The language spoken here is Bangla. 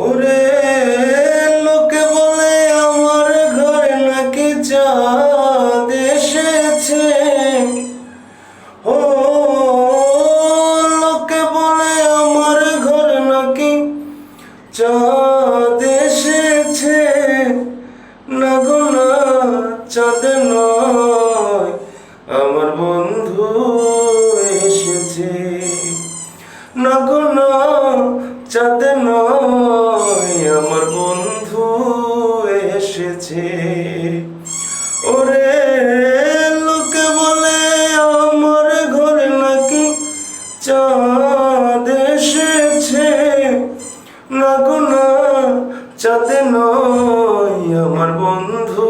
ওরে লোকে বলে আমার ঘরে নাকি চাঁদ এসেছে। ও লোকে বলে আমার ঘরে নাকি চাঁদ এসেছে। না গো না, চাঁদ নয় আমার বন্ধু এসেছে। না গো না, চাঁদ নয় আমার বন্ধু এসেছে। ওরে লোকে বলে আমার ঘরে নাকি চাঁদ এসেছে। না গো না, চাঁদ নয় আমার বন্ধু